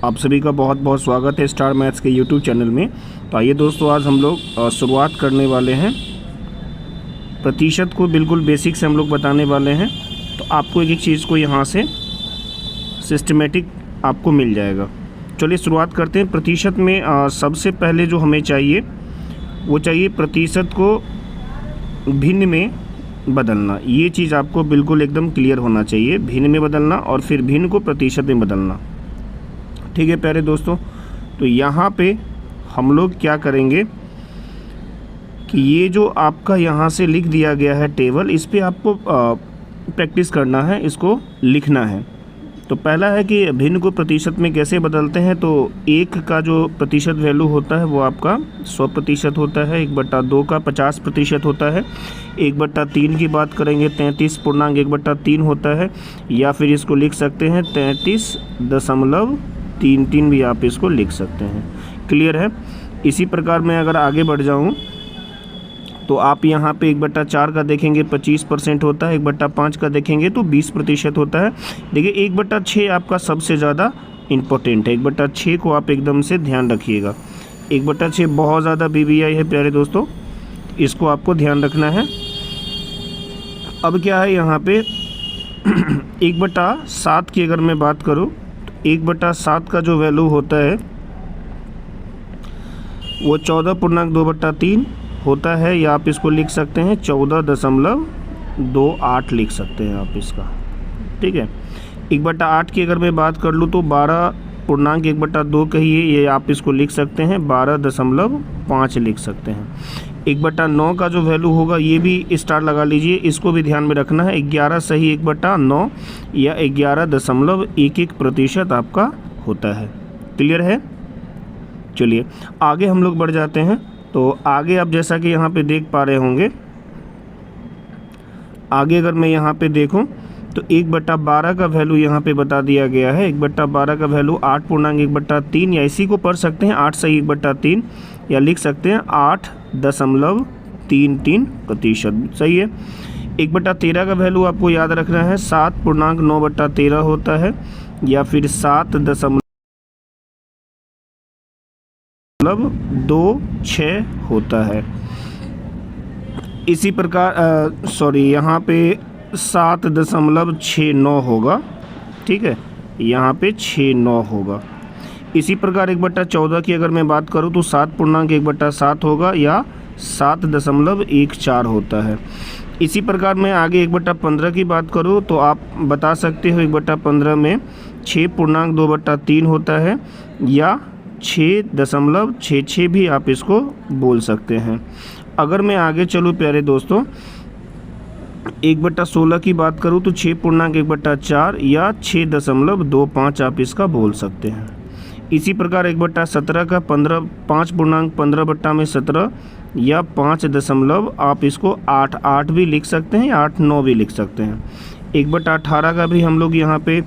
आप सभी का बहुत बहुत स्वागत है स्टार मैथ्स के यूट्यूब चैनल में। तो आइए दोस्तों, आज हम लोग शुरुआत करने वाले हैं। प्रतिशत को बिल्कुल बेसिक से हम लोग बताने वाले हैं। तो आपको एक एक चीज़ को यहाँ से सिस्टमेटिक आपको मिल जाएगा। चलिए शुरुआत करते हैं। प्रतिशत में सबसे पहले जो हमें चाहिए वो चाहिए प्रतिशत को भिन्न में बदलना। ये चीज़ आपको बिल्कुल एकदम क्लियर होना चाहिए, भिन्न में बदलना और फिर भिन्न को प्रतिशत में बदलना। ठीक है प्यारे दोस्तों, तो यहाँ पे हम लोग क्या करेंगे कि ये जो आपका यहाँ से लिख दिया गया है टेबल, इस पे आपको प्रैक्टिस करना है, इसको लिखना है। तो पहला है कि भिन्न को प्रतिशत में कैसे बदलते हैं। तो 1 का जो प्रतिशत वैल्यू होता है वो आपका 100% होता है, 1/2 का 50% होता है, 1/3 की बात करेंगे 33.1/3 होता है, या फिर इसको लिख सकते हैं 33.33 भी आप इसको लिख सकते हैं। क्लियर है। इसी प्रकार मैं अगर आगे बढ़ जाऊँ तो आप यहाँ पे 1/4 का देखेंगे 25% होता है, 1/5 का देखेंगे तो 20% होता है। देखिए 1/6 आपका सबसे ज़्यादा इम्पोर्टेंट है, 1/6 को आप एकदम से ध्यान रखिएगा। 1/6 बहुत ज़्यादा VVI है प्यारे दोस्तों, इसको आपको ध्यान रखना है। अब क्या है यहाँ पे 1/7 की अगर मैं बात करूँ तो 1/7 का जो वैल्यू होता है वो 14.2/3 होता है, या आप इसको लिख सकते हैं 14.28 लिख सकते हैं आप इसका। ठीक है। 1/8 की अगर मैं बात कर लूँ तो 12.1/2 कहिए, ये आप इसको लिख सकते हैं 12.5 लिख सकते हैं। 1/9 का जो वैल्यू होगा ये भी स्टार लगा लीजिए, इसको भी ध्यान में रखना है। 11 सही 1/9 या 11.11% आपका होता है। क्लियर है। चलिए आगे हम लोग बढ़ जाते हैं। तो आगे आप जैसा कि यहाँ पे देख पा रहे होंगे, आगे अगर मैं यहाँ पे देखूँ तो 1/12 का वैल्यू यहाँ पे बता दिया गया है। 1/12 का वैल्यू 8.1/3, या इसी को पढ़ सकते हैं 8 सही 1/3, या लिख सकते हैं 8.33% सही है। 1/13 का वैल्यू आपको याद रखना है 7.9/13 होता है, या फिर 7.26 होता है। इसी प्रकार यहाँ पे 7.69 होगा। ठीक है, यहाँ पे 69 होगा। इसी प्रकार 1/14 की अगर मैं बात करूँ तो 7.1/7 होगा, या 7.14 होता है। इसी प्रकार मैं आगे 1/15 की बात करूँ तो आप बता सकते हो 1/15 में 6.2/3 होता है, या 6.66 भी आप इसको बोल सकते हैं। अगर मैं आगे चलूँ प्यारे दोस्तों, 1/16 की बात करूँ तो 6.1/4 या 6.25 आप इसका बोल सकते हैं। इसी प्रकार 1/17 का 5.15/17 या 5 आप इसको 8 भी लिख सकते हैं, या 8-9 भी लिख सकते हैं। 1/18 का भी हम लोग यहाँ पे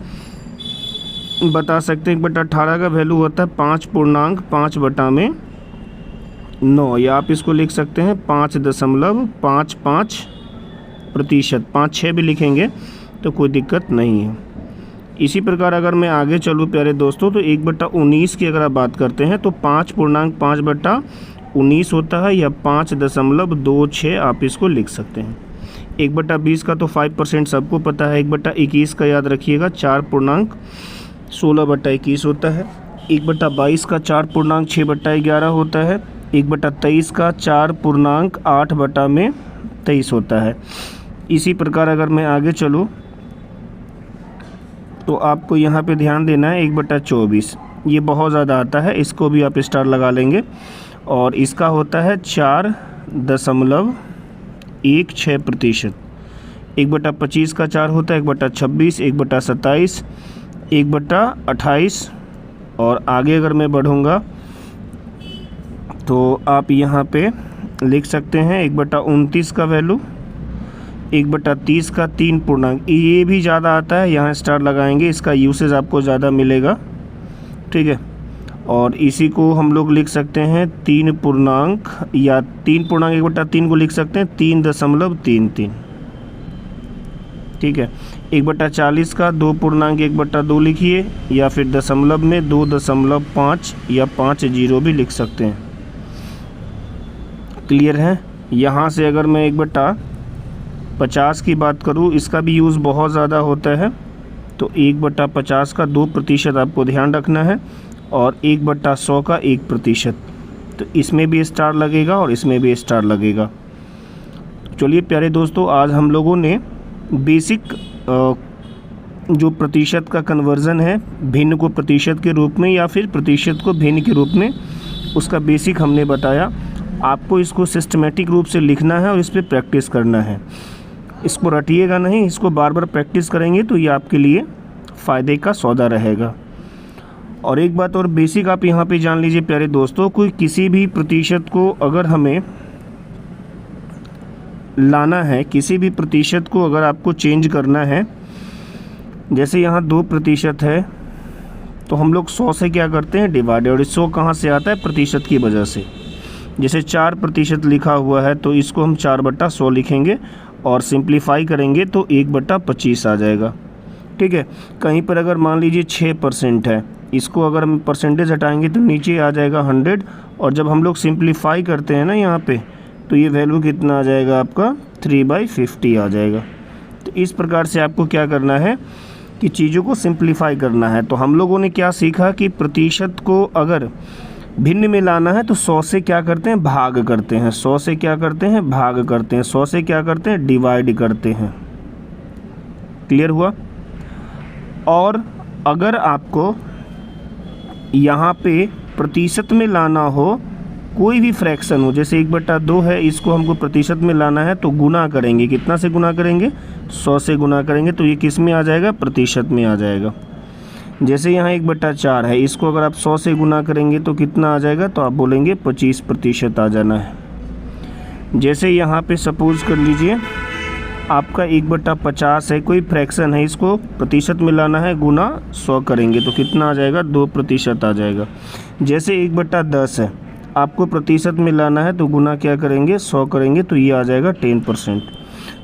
बता सकते हैं। 1/18 का वैल्यू होता है 5.5/9, या आप इसको लिख सकते हैं 5.55%। 5-6 भी लिखेंगे तो कोई दिक्कत नहीं है। इसी प्रकार अगर मैं आगे चलूँ प्यारे दोस्तों तो 1/19 की अगर आप बात करते हैं तो 5.5/19 होता है, या 5.26 आप इसको लिख सकते हैं। 1/20 का तो 5% सबको पता है। 1/21 का याद रखिएगा 4.16/21 होता है। 1/22 का 4.6/11 होता है। 1/23 का 4.8/23 होता है। इसी प्रकार अगर मैं आगे चलूँ तो आपको यहाँ पे ध्यान देना है 1/24, ये बहुत ज़्यादा आता है, इसको भी आप स्टार लगा लेंगे। और इसका होता है 4.16%। 1/25 का 4 होता है 1/26, 1/27, 1/28। और आगे अगर मैं बढ़ूँगा तो आप यहाँ पे लिख सकते हैं 1/29 का वैल्यू, 1/30 का 3 ये भी ज़्यादा आता है, यहाँ स्टार लगाएंगे, इसका यूसेज आपको ज़्यादा मिलेगा। ठीक है। और इसी को हम लोग लिख सकते हैं 3 या 3.1/3 को लिख सकते हैं 3.33। ठीक है। 1/40 का 2.1/2 लिखिए, या फिर दशमलव में 2.5 या 5 जीरो भी लिख सकते हैं। क्लियर है। यहाँ से अगर मैं 1/50 की बात करूँ, इसका भी यूज़ बहुत ज़्यादा होता है, तो 1/50 का 2% आपको ध्यान रखना है, और 1/100 का 1%, तो इसमें भी स्टार लगेगा और इसमें भी स्टार लगेगा। चलिए प्यारे दोस्तों, आज हम लोगों ने बेसिक जो प्रतिशत का कन्वर्ज़न है भिन्न को प्रतिशत के रूप में या फिर प्रतिशत को भिन्न के रूप में, उसका बेसिक हमने बताया। आपको इसको सिस्टमेटिक रूप से लिखना है और इस पर प्रैक्टिस करना है। इसको रटिएगा नहीं, इसको बार बार प्रैक्टिस करेंगे तो ये आपके लिए फ़ायदे का सौदा रहेगा। और एक बात और बेसिक आप यहाँ पे जान लीजिए प्यारे दोस्तों, कोई किसी भी प्रतिशत को अगर हमें लाना है, किसी भी प्रतिशत को अगर आपको चेंज करना है, जैसे यहाँ 2% है, तो हम लोग 100 से क्या करते हैं डिवाइड, और 100 कहाँ से आता है प्रतिशत की वजह से। जैसे 4% लिखा हुआ है तो इसको हम 4/100 लिखेंगे और सिंप्लीफाई करेंगे तो 1/25 आ जाएगा। ठीक है। कहीं पर अगर मान लीजिए 6% है, इसको अगर हम परसेंटेज हटाएंगे तो नीचे आ जाएगा 100, और जब हम लोग सिंप्लीफाई करते हैं ना यहाँ पे, तो ये वैल्यू कितना आ जाएगा आपका 3/50 आ जाएगा। तो इस प्रकार से आपको क्या करना है कि चीज़ों को सिंप्लीफाई करना है। तो हम लोगों ने क्या सीखा कि प्रतिशत को अगर भिन्न में लाना है तो 100 से क्या करते हैं भाग करते हैं, 100 से क्या करते हैं भाग करते हैं, 100 से क्या करते हैं डिवाइड करते हैं। क्लियर हुआ। और अगर आपको यहाँ पे प्रतिशत में लाना हो, कोई भी फ्रैक्शन हो, जैसे 1/2 है, इसको हमको प्रतिशत में लाना है तो गुना करेंगे। कितना से गुना करेंगे 100 से गुना करेंगे, तो ये किस में आ जाएगा प्रतिशत में आ जाएगा। जैसे यहाँ 1/4 है, इसको अगर आप 100 से गुना करेंगे तो कितना आ जाएगा, तो आप बोलेंगे 25% आ जाना है। जैसे यहाँ पे सपोज़ कर लीजिए आपका 1/50 है, कोई फ्रैक्शन है, इसको प्रतिशत में लाना है, गुना 100 करेंगे तो कितना आ जाएगा 2% आ जाएगा। जैसे 1/10 है, आपको प्रतिशत में लाना है तो गुना क्या करेंगे 100 करेंगे तो ये आ जाएगा 10%।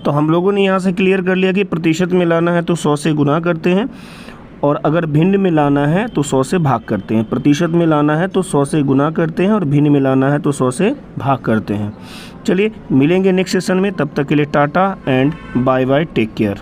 तो हम लोगों ने यहाँ से क्लियर कर लिया कि प्रतिशत में लाना है तो 100 से गुना करते हैं, और अगर भिन्न में लाना है तो 100 से भाग करते हैं। प्रतिशत में लाना है तो 100 से गुना करते हैं, और भिन्न में लाना है तो 100 से भाग करते हैं। चलिए मिलेंगे नेक्स्ट सेशन में, तब तक के लिए tata and bye bye, take care.